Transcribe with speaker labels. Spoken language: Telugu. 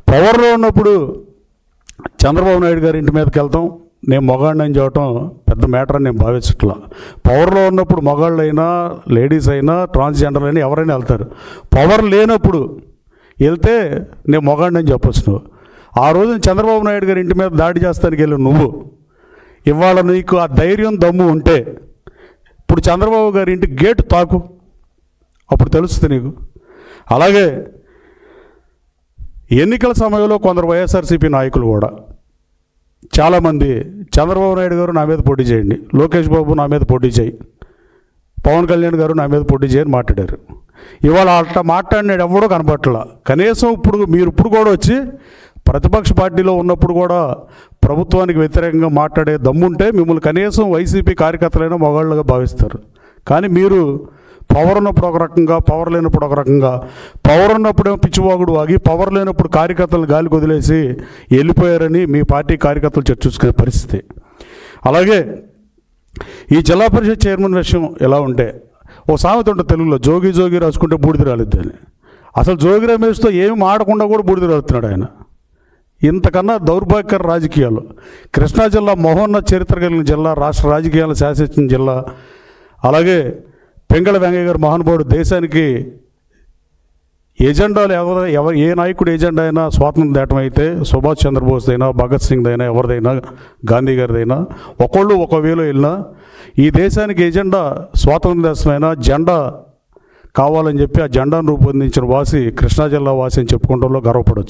Speaker 1: పవర్లో ఉన్నప్పుడు చంద్రబాబు నాయుడు గారి ఇంటి మీదకి వెళ్తాం, నేను మగాడిని అని చెప్పడం పెద్ద మ్యాటర్ అని నేను భావించట్లా. పవర్లో ఉన్నప్పుడు మగాళ్ళు అయినా లేడీస్ అయినా ట్రాన్స్జెండర్ అయినా ఎవరైనా వెళ్తారు. పవర్ లేనప్పుడు వెళ్తే నేను మగాడిని అని చెప్పొచ్చు నువ్వు. ఆ రోజున చంద్రబాబు నాయుడు గారి ఇంటి మీద దాడి చేస్తానికి వెళ్ళి నువ్వు ఇవాళ నీకు ఆ ధైర్యం దమ్ము ఉంటే ఇప్పుడు చంద్రబాబు గారి ఇంటి గేటు తాకు, అప్పుడు తెలుస్తుంది నీకు. అలాగే ఎన్నికల సమయంలో కొందరు వైఎస్ఆర్సీపీ నాయకులు కూడా చాలామంది చంద్రబాబు నాయుడు గారు నా మీద పోటీ చేయండి, లోకేష్ బాబు నా మీద పోటీ చేయి, పవన్ కళ్యాణ్ గారు నా మీద పోటీ చేయని మాట్లాడారు. ఇవాళ అట్లా మాట్లాడినాడు ఎవడో కనపట్లా. కనీసం మీరు ఇప్పుడు కూడా వచ్చి ప్రతిపక్ష పార్టీలో ఉన్నప్పుడు కూడా ప్రభుత్వానికి వ్యతిరేకంగా మాట్లాడే దమ్ముంటే మిమ్మల్ని కనీసం వైసీపీ కార్యకర్తలైనా మగాళ్ళుగా భావిస్తారు. కానీ మీరు పవర్ ఉన్నప్పుడు ఒక రకంగా, పవర్ లేనప్పుడు ఒక రకంగా, పవర్ ఉన్నప్పుడేమో పిచ్చివాగుడు వాగి, పవర్ లేనప్పుడు కార్యకర్తలు గాలికి వదిలేసి వెళ్ళిపోయారని మీ పార్టీ కార్యకర్తలు చర్చించుకునే పరిస్థితి. అలాగే ఈ జిల్లా పరిషత్ చైర్మన్ విషయం ఎలా ఉంటే ఓ సామెత ఉంటుంది తెలుగులో, జోగి జోగి రాసుకుంటే బూడిద రాలిద్దని. అసలు జోగి రమేష్తో ఏమి ఆడకుండా కూడా బూడిద రాలుతున్నాడు ఆయన. ఇంతకన్నా దౌర్భాగ్యకర రాజకీయాలు. కృష్ణా జిల్లా మహోన్నత చరిత్ర కలిగిన జిల్లా, రాష్ట్ర రాజకీయాలు శాసించిన జిల్లా. అలాగే పెంగళ వెంకయ్య గారు మహానుభావుడు, దేశానికి ఎజెండాలు ఏ నాయకుడు ఎజెండా అయినా స్వాతంత్రం దేటం అయితే సుభాష్ చంద్రబోస్ అయినా, భగత్ సింగ్ అయినా, ఎవరిదైనా, గాంధీ గారిదైనా ఒకళ్ళు ఒక వేలో వెళ్ళినా ఈ దేశానికి ఎజెండా స్వాతంత్ర దేశమైన జెండా కావాలని చెప్పి ఆ జెండాను రూపొందించిన వాసి కృష్ణా జిల్లా వాసి అని చెప్పుకోవడంలో గర్వపడవచ్చు.